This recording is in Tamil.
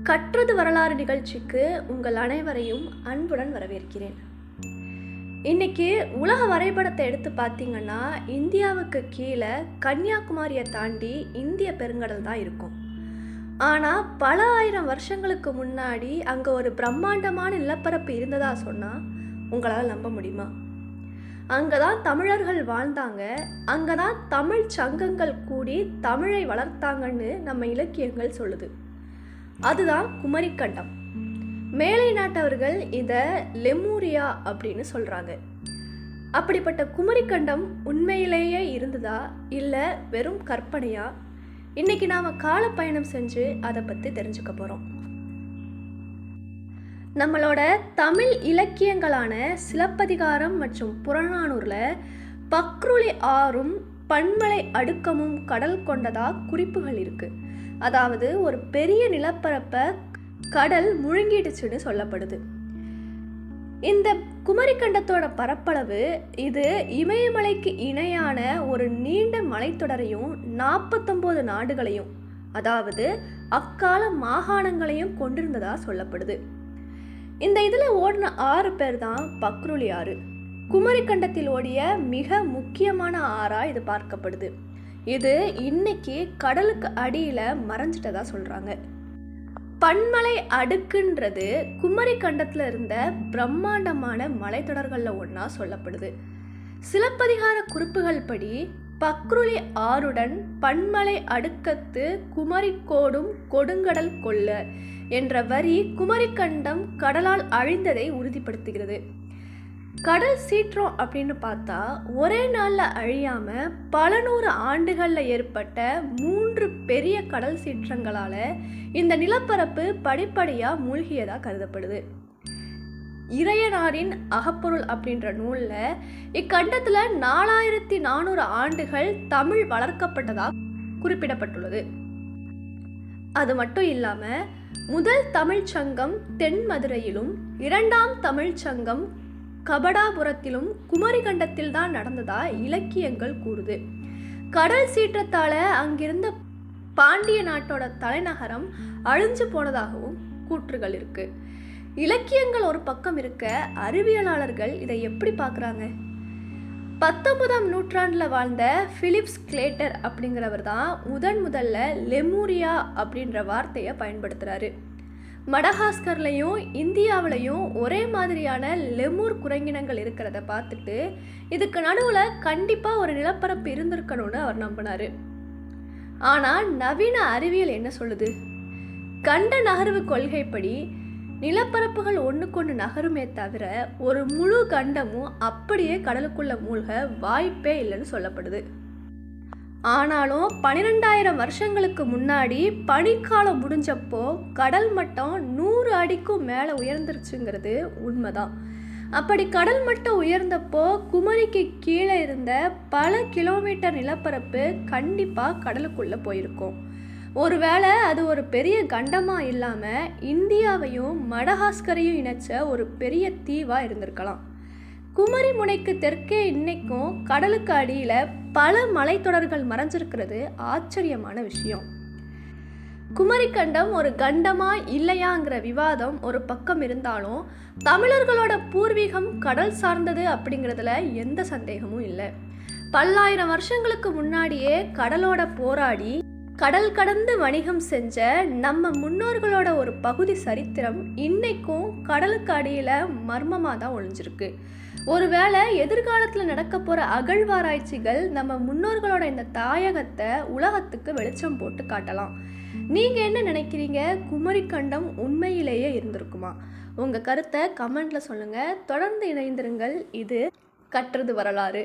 கற்றது வரலாறு நிகழ்ச்சிக்கு உங்கள் அனைவரையும் அன்புடன் வரவேற்கிறேன். இன்னைக்கு உலக வரைபடத்தை எடுத்து பார்த்தீங்கன்னா, இந்தியாவுக்கு கீழே கன்னியாகுமரியை தாண்டி இந்திய பெருங்கடல் தான் இருக்கும். ஆனால் பல ஆயிரம் வருஷங்களுக்கு முன்னாடி அங்கே ஒரு பிரம்மாண்டமான நிலப்பரப்பு இருந்ததா சொன்னால் உங்களால் நம்ப முடியுமா? அங்கே தான் தமிழர்கள் வாழ்ந்தாங்க, அங்கே தான் தமிழ் சங்கங்கள் கூடி தமிழை வளர்த்தாங்கன்னு நம்ம இலக்கியங்கள் சொல்லுது. அதுதான் குமரிக்கண்டம். மேலை நாட்டவர்கள் இதை லெமூரியா அப்படின்னு சொல்கிறாங்க. அப்படிப்பட்ட குமரிக்கண்டம் உண்மையிலேயே இருந்ததா இல்லை வெறும் கற்பனையா? இன்னைக்கு நாம் காலப்பயணம் செஞ்சு அதை பற்றி தெரிஞ்சுக்க போகிறோம். நம்மளோட தமிழ் இலக்கியங்களான சிலப்பதிகாரம் மற்றும் புறநானூரில் பக்ருளி ஆறும் பன்மலை அடுக்கமும் கடல் கொண்டதா குறிப்புகள் இருக்குது. அதாவது ஒரு பெரிய நிலப்பரப்பை கடல் முழுங்கிடுச்சுன்னு சொல்லப்படுது. இந்த குமரிக்கண்டத்தோட பரப்பளவு இது இமயமலைக்கு இணையான ஒரு நீண்ட மலைத்தொடரையும் 49 நாடுகளையும், அதாவது அக்கால மாகாணங்களையும் கொண்டிருந்ததா சொல்லப்படுது. இந்த இதில் ஓடின 6 பேர் தான் பக்ருளி ஆறு. குமரிக்கண்டத்தில் ஓடிய மிக முக்கியமான ஆறாக இது பார்க்கப்படுது. இது இன்னைக்கு கடலுக்கு அடியில் மறைஞ்சிட்டதா சொல்கிறாங்க. பன்மலை அடுக்குன்றது குமரிக்கண்டத்தில் இருந்த பிரம்மாண்டமான மலைத்தொடர்களில் ஒன்றா சொல்லப்படுது. சிலப்பதிகார குறிப்புகள் படி பக்ருளி ஆறுடன் பன்மலை அடுக்கத்து குமரிக்கோடும் கொடுங்கடல் கொள்ள என்ற வரி குமரிக்கண்டம் கடலால் அழிந்ததை உறுதிப்படுத்துகிறது. கடல் சீற்றம் அப்படின்னு பார்த்தா ஒரே நாளில் அழியாமல் பல நூறு ஆண்டுகளில் ஏற்பட்ட 3 பெரிய கடல் சீற்றங்களால் இந்த நிலப்பரப்பு படிப்படியாக மூழ்கியதாக கருதப்படுது. இறையனாரின் அகப்பொருள் அப்படின்ற நூலில் இக்கண்டத்தில் 4400 ஆண்டுகள் தமிழ் வளர்க்கப்பட்டதாக குறிப்பிடப்பட்டுள்ளது. அது மட்டும் இல்லாமல் முதல் தமிழ் சங்கம் தென் மதுரையிலும் 2ஆம் தமிழ் சங்கம் கபடாபுரத்திலும் குமரிக்கண்டத்தில் தான் நடந்ததா இலக்கியங்கள் கூறுது. கடல் சீற்றத்தால் அங்கிருந்த பாண்டிய நாட்டோட தலைநகரம் அழிஞ்சு போனதாகவும் கூற்றுகள் இருக்கு. இலக்கியங்கள் ஒரு பக்கம் இருக்க, அறிவியலாளர்கள் இதை எப்படி பார்க்குறாங்க? 19ஆம் நூற்றாண்டில் வாழ்ந்த பிலிப்ஸ் கிளேட்டர் அப்படிங்கிறவர் தான் முதல்ல லெமூரியா அப்படின்ற வார்த்தையை பயன்படுத்துகிறாரு. மடகாஸ்கர்லையும் இந்தியாவிலையும் ஒரே மாதிரியான லெமூர் குரங்கினங்கள் இருக்கிறத பார்த்துட்டு இதுக்கு நடுவில் கண்டிப்பாக ஒரு நிலப்பரப்பு இருந்திருக்கணும்னு அவர் நம்பினார். ஆனால் நவீன அறிவியல் என்ன சொல்லுது? கண்ட நகர்வு கொள்கைப்படி நிலப்பரப்புகள் ஒன்றுக்கொன்று நகருமே தவிர ஒரு முழு கண்டமும் அப்படியே கடலுக்குள்ள மூழ்க வாய்ப்பே இல்லைன்னு சொல்லப்படுது. ஆனாலும் 12,000 வருஷங்களுக்கு முன்னாடி பனிக்காலம் முடிஞ்சப்போ கடல் மட்டம் 100 அடிக்கும் மேலே உயர்ந்துருச்சுங்கிறது உண்மைதான். அப்படி கடல் மட்டம் உயர்ந்தப்போ குமரிக்கு கீழே இருந்த பல கிலோமீட்டர் நிலப்பரப்பு கண்டிப்பாக கடலுக்குள்ளே போயிருக்கும். ஒருவேளை அது ஒரு பெரிய கண்டமாக இல்லாமல் இந்தியாவையும் மடகாஸ்கரையும் இணைச்ச ஒரு பெரிய தீவாக இருந்திருக்கலாம். குமரி முனைக்கு தெற்கே இன்னைக்கும் கடலுக்கு அடியில் பல மலைத்தொடர்கள் மறைஞ்சிருக்கிறது ஆச்சரியமான விஷயம். குமரிக்கண்டம் ஒரு கண்டமா இல்லையாங்கிற விவாதம் ஒரு பக்கம் இருந்தாலும் தமிழர்களோட பூர்வீகம் கடல் சார்ந்தது அப்படிங்கிறதுல எந்த சந்தேகமும் இல்லை. பல்லாயிரம் வருஷங்களுக்கு முன்னாடியே கடலோட போராடி கடல் கடந்து வணிகம் செஞ்ச நம்ம முன்னோர்களோட ஒரு பகுதி சரித்திரம் இன்னைக்கும் கடலுக்கு அடியில் மர்மமாக தான் ஒழிஞ்சிருக்கு. ஒருவேளை எதிர்காலத்தில் நடக்க போகிற அகழ்வாராய்ச்சிகள் நம்ம முன்னோர்களோட இந்த தாயகத்தை உலகத்துக்கு வெளிச்சம் போட்டு காட்டலாம். நீங்கள் என்ன நினைக்கிறீங்க? குமரிக்கண்டம் உண்மையிலேயே இருந்திருக்குமா? உங்கள் கருத்தை கமெண்ட்டில் சொல்லுங்கள். தொடர்ந்து இணைந்திருங்கள். இது கற்றது வரலாறு.